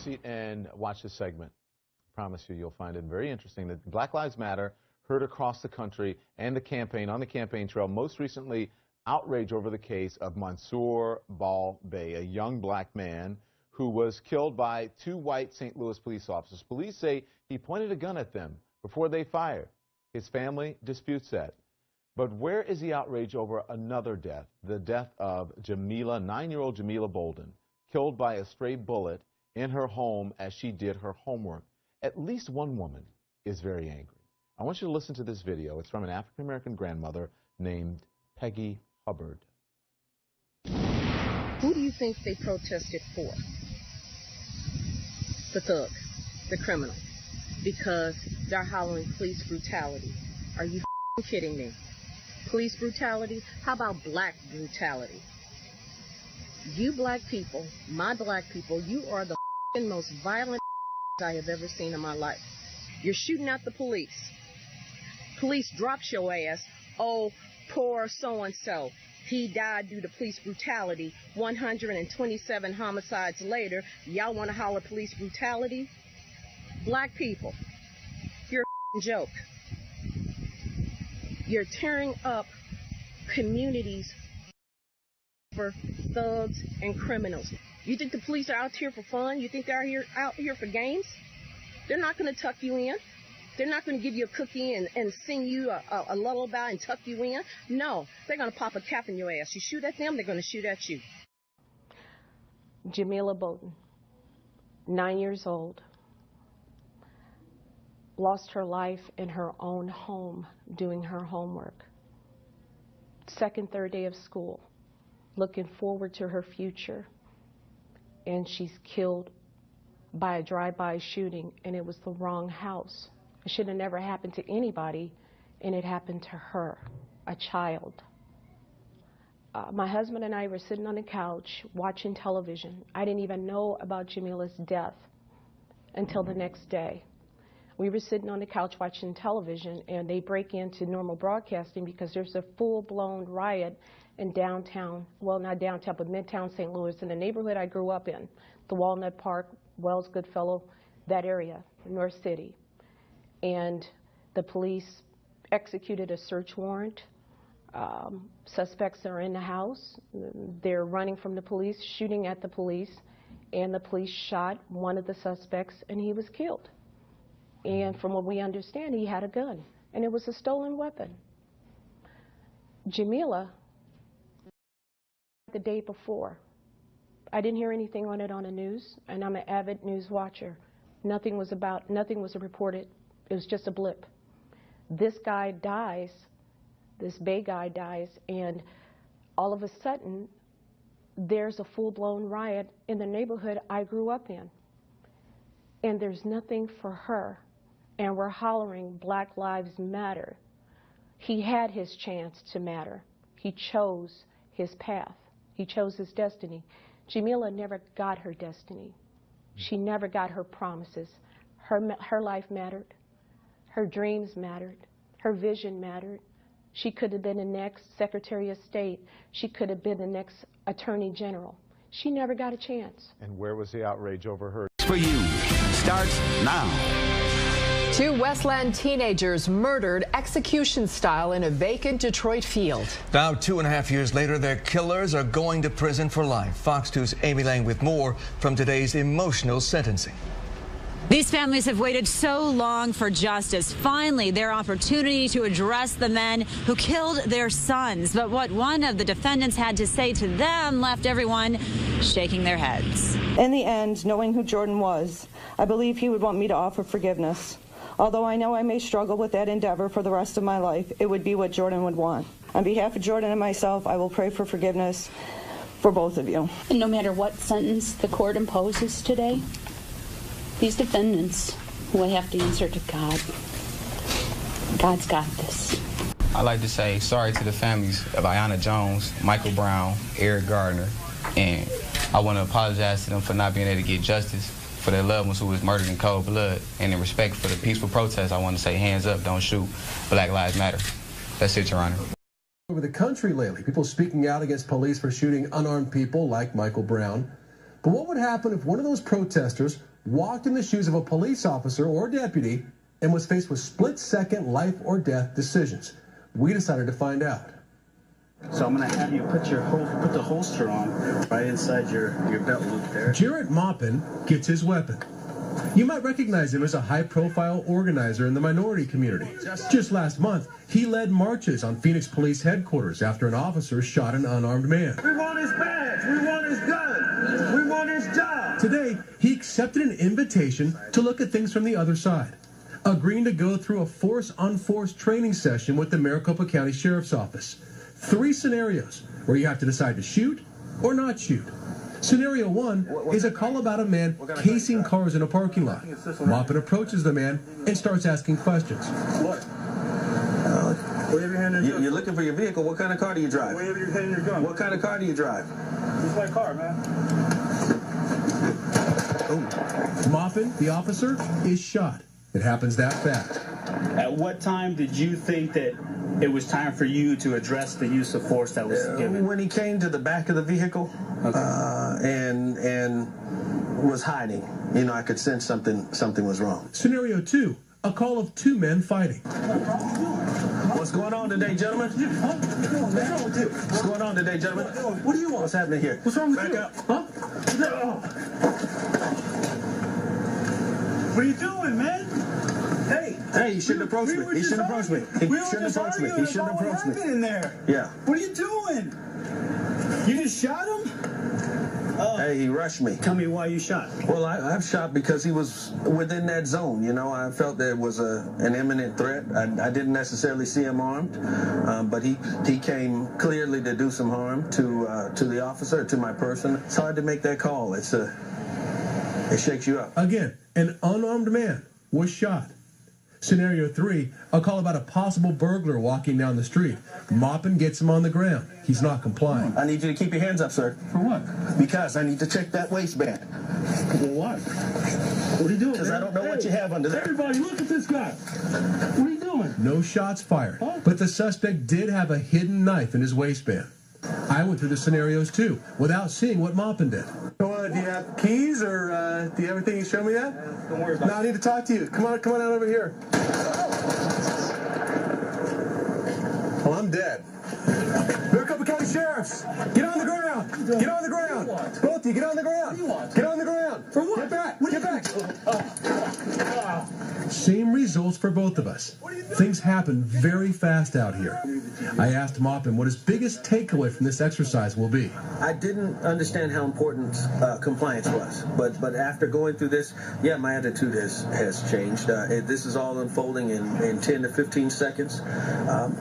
seat and watch this segment. I promise you, you'll find it very interesting. That Black Lives Matter heard across the country and the campaign, on the campaign trail, most recently outrage over the case of Mansour Bal-Bey, a young black man who was killed by two white St. Louis police officers. Police say he pointed a gun at them before they fired. His family disputes that. But where is the outrage over another death, the death of Jamila, 9-year-old Jamila Bolden, killed by a stray bullet in her home as she did her homework? At least one woman is very angry. I want you to listen to this video. It's from an African-American grandmother named Peggy Hubbard. Who do you think they protested for? The thug, the criminal, because they're hollering police brutality. Are you kidding me? Police brutality? How about black brutality? You black people, my black people, you are the most violent I have ever seen in my life. You're shooting at the police. Police drops your ass. Oh, poor so-and-so. He died due to police brutality. 127 homicides later, y'all want to holler police brutality? Black people, you're a joke. You're tearing up communities for thugs and criminals. You think the police are out here for fun? You think they're out here for games? They're not going to tuck you in. They're not going to give you a cookie and sing you a lullaby and tuck you in. No, they're going to pop a cap in your ass. You shoot at them, they're going to shoot at you. Jamila Bolden, 9 years old, lost her life in her own home doing her homework. Second, third day of school, looking forward to her future, and she's killed by a drive-by shooting, and it was the wrong house. It should have never happened to anybody, and it happened to her, a child. My husband and I were sitting on the couch watching television. I didn't even know about Jamila's death until the next day. We were sitting on the couch watching television, and they break into normal broadcasting because there's a full-blown riot in downtown, well, not downtown, but midtown St. Louis, in the neighborhood I grew up in, the Walnut Park, Wells, Goodfellow, that area, North City. And the police executed a search warrant. Suspects are in the house. They're running from the police, shooting at the police, and the police shot one of the suspects, and he was killed. And from what we understand, he had a gun, and it was a stolen weapon. Jamila, the day before, I didn't hear anything on it on the news, and I'm an avid news watcher. Nothing was reported. It was just a blip. This guy dies, this Bay guy dies, and all of a sudden, there's a full-blown riot in the neighborhood I grew up in. And there's nothing for her. And we're hollering Black Lives Matter. He had his chance to matter. He chose his path. He chose his destiny. Jamila never got her destiny. She never got her promises. Her life mattered. Her dreams mattered. Her vision mattered. She could have been the next Secretary of State. She could have been the next Attorney General. She never got a chance. And where was the outrage over her? For you starts now. Two Westland teenagers murdered execution style in a vacant Detroit field. Now 2.5 years later, their killers are going to prison for life. Fox 2's Amy Lang with more from today's emotional sentencing. These families have waited so long for justice. Finally, their opportunity to address the men who killed their sons. But what one of the defendants had to say to them left everyone shaking their heads. In the end, knowing who Jordan was, I believe he would want me to offer forgiveness. Although I know I may struggle with that endeavor for the rest of my life, it would be what Jordan would want. On behalf of Jordan and myself, I will pray for forgiveness for both of you. And no matter what sentence the court imposes today, these defendants will have to answer to God. God's got this. I'd like to say sorry to the families of Ayanna Jones, Michael Brown, Eric Gardner, and I want to apologize to them for not being able to get justice for their loved ones who was murdered in cold blood. And in respect for the peaceful protest, I want to say hands up, don't shoot. Black Lives Matter. That's it, Your Honor. Over the country lately, people speaking out against police for shooting unarmed people like Michael Brown. But what would happen if one of those protesters walked in the shoes of a police officer or deputy and was faced with split-second life or death decisions? We decided to find out. So I'm going to have you put the holster on right inside your belt loop there. Jarrett Maupin gets his weapon. You might recognize him as a high-profile organizer in the minority community. Just last month, he led marches on Phoenix Police headquarters after an officer shot an unarmed man. We want his badge. We want his gun. We want his job. Today, he accepted an invitation to look at things from the other side, agreeing to go through a force-unforced training session with the Maricopa County Sheriff's Office. 3 scenarios where you have to decide to shoot or not shoot. Scenario 1 is a call about a man casing cars in a parking lot. Maupin approaches the man and starts asking questions. What? You're looking for your vehicle. What kind of car do you drive? Wave your hand in your gun. What kind of car do you drive? It's my car, man. Oh. Maupin, the officer, is shot. It happens that fast. At what time did you think that it was time for you to address the use of force that was given? When he came to the back of the vehicle, and was hiding. You know, I could sense something was wrong. Scenario 2, a call of 2 men fighting. What's going on today, gentlemen? What's going on today, gentlemen? What do you want? What's happening here? What's wrong with you? Back up. Huh? What are you doing, man? Hey, he shouldn't approach me. He shouldn't approach me. He shouldn't approach me. He shouldn't approach me. In there? Yeah. What are you doing? You just shot him? Hey, he rushed me. Tell me why you shot. Well, I've shot because he was within that zone. You know, I felt there was an imminent threat. I didn't necessarily see him armed, but he came clearly to do some harm to the officer, to my person. It's hard to make that call. It shakes you up. Again, an unarmed man was shot. Scenario 3, a call about a possible burglar walking down the street. Maupin gets him on the ground. He's not complying. I need you to keep your hands up, sir. For what? Because I need to check that waistband. For what? What are you doing? Because I don't know what you have under there. Everybody, look at this guy. What are you doing? No shots fired, but the suspect did have a hidden knife in his waistband. I went through the scenarios too, without seeing what Maupin did. Do you have keys, or do you have everything? You show me that? Don't worry about it. No, I need to talk to you. Come on out over here. Well, I'm dead. Maricopa County Sheriffs, get on the ground. Get on the ground. Both of you, get on the ground. Get on the ground. For what? Get back. Get back. Same results for both of us. Things happen very fast out here. I asked Maupin what his biggest takeaway from this exercise will be. I didn't understand how important compliance was, but after going through this, yeah, my attitude has changed. This is all unfolding in 10 to 15 seconds.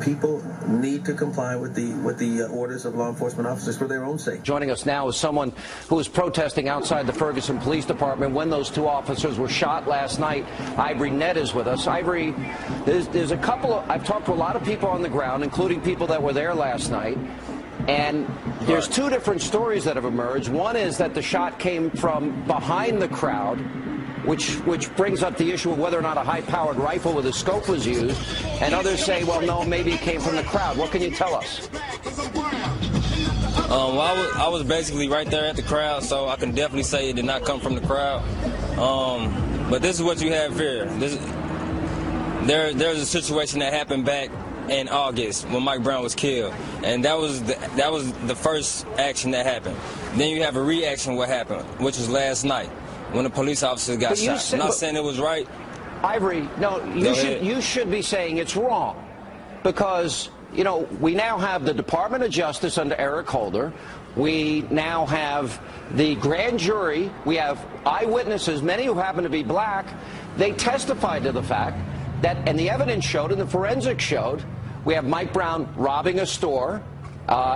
People need to comply with the orders of law enforcement officers for their own sake. Joining us now is someone who was protesting outside the Ferguson Police Department when those 2 officers were shot last night. Ivory Nett is with us. Ivory, there's a couple of, I've talked to a lot of people on the ground, including people that were there last night, and there's 2 different stories that have emerged. One is that the shot came from behind the crowd, which brings up the issue of whether or not a high-powered rifle with a scope was used, and others say, well, no, maybe it came from the crowd. What can you tell us? Well, I was basically right there at the crowd, so I can definitely say it did not come from the crowd. But this is what you have here. There's a situation that happened back in August when Mike Brown was killed, and that was the first action that happened. Then you have a reaction what happened, which was last night when the police officers got shot. I'm not saying it was right. Ivory, no, you should be saying it's wrong, because you know we now have the Department of Justice under Eric Holder. We now have the grand jury. We have eyewitnesses, many who happen to be black. They testified to the fact that, and the evidence showed, and the forensics showed, we have Mike Brown robbing a store,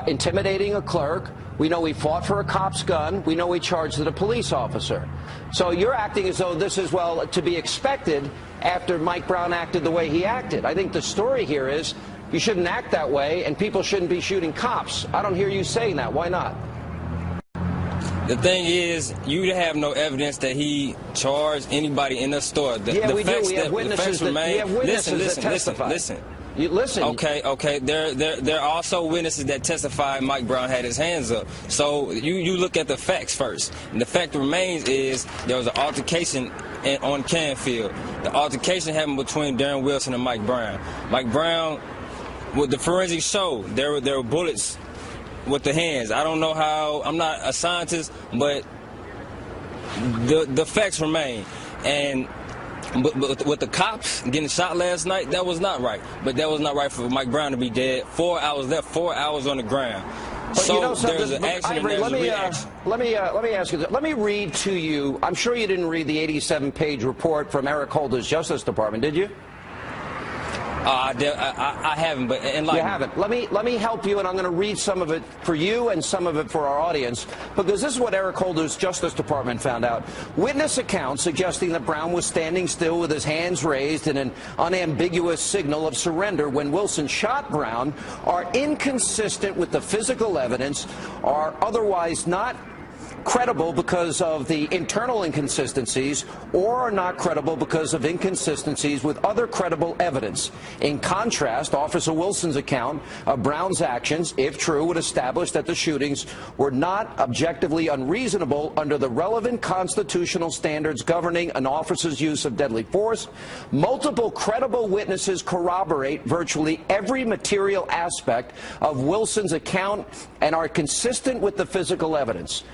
intimidating a clerk. We know he fought for a cop's gun. We know he charged at a police officer. So you're acting as though this is, well, to be expected after Mike Brown acted the way he acted. I think the story here is you shouldn't act that way, and people shouldn't be shooting cops. I don't hear you saying that. Why not? The thing is, you have no evidence that he charged anybody in the store. Yeah, we do. We have witnesses that testify. Listen. listen. Okay. There are also witnesses that testified Mike Brown had his hands up. So you look at the facts first. And the fact remains is there was an altercation on Canfield. The altercation happened between Darren Wilson and Mike Brown. Mike Brown, with the forensics showed, there were bullets with the hands. I don't know how. I'm not a scientist, but the facts remain. And but with the cops getting shot last night, that was not right. But that was not right for Mike Brown to be dead. 4 hours left, 4 hours on the ground. But so you know there's an action and there's a reaction. Let me ask you this. Let me read to you. I'm sure you didn't read the 87-page report from Eric Holder's Justice Department, did you? I haven't, but enlighten. You haven't. Let me help you, and I'm going to read some of it for you and some of it for our audience, because this is what Eric Holder's Justice Department found out. Witness accounts suggesting that Brown was standing still with his hands raised in an unambiguous signal of surrender when Wilson shot Brown are inconsistent with the physical evidence, are otherwise not credible because of the internal inconsistencies, or are not credible because of inconsistencies with other credible evidence. In contrast, Officer Wilson's account of Brown's actions, if true, would establish that the shootings were not objectively unreasonable under the relevant constitutional standards governing an officer's use of deadly force. Multiple credible witnesses corroborate virtually every material aspect of Wilson's account and are consistent with the physical evidence.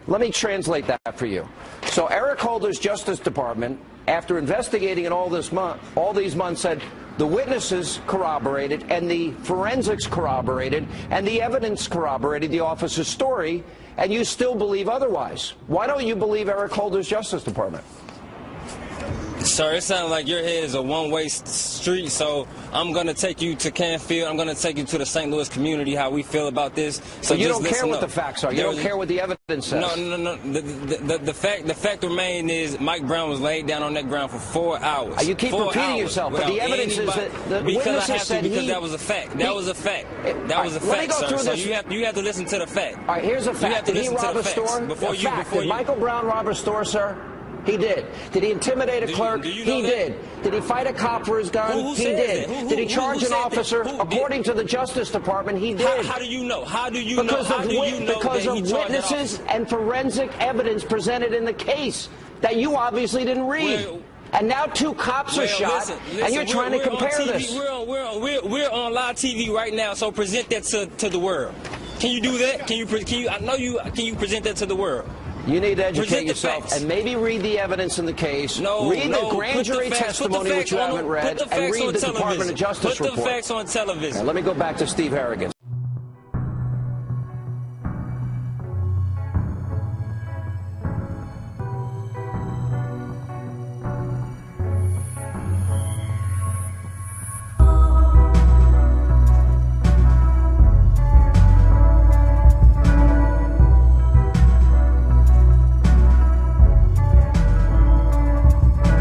Let me translate that for you. So Eric Holder's Justice Department, after investigating it all these months, said the witnesses corroborated and the forensics corroborated and the evidence corroborated the officer's story, and you still believe otherwise. Why don't you believe Eric Holder's Justice Department? Sir, it sounds like your head is a one-way street, so I'm going to take you to Canfield. I'm going to take you to the St. Louis community, how we feel about this. So you don't care what the facts are. You don't care what the evidence says. No. The fact remains is Mike Brown was laid down on that ground for 4 hours. You keep repeating yourself, but the evidence is that the witnesses said because that was a fact. That was a fact. That was a fact, sir. So you have to listen to the fact. All right, here's a fact. Did he rob a store? Did Michael Brown rob a store, sir? He did. Did he intimidate a clerk? He did. Did he fight a cop for his gun? He did. Did he charge an officer? According to the Justice Department, he did. How do you know? How do you know? Because of witnesses and forensic evidence presented in the case that you obviously didn't read. And now 2 cops are shot, and you're trying to compare this. We're on live TV right now, so present that to the world. Can you do that? Can you present that to the world? You need to educate yourself and maybe read the evidence in the case, read the grand jury testimony, which you haven't read, and read the Department of Justice report. Put the facts on television. Let me go back to Steve Harrigan.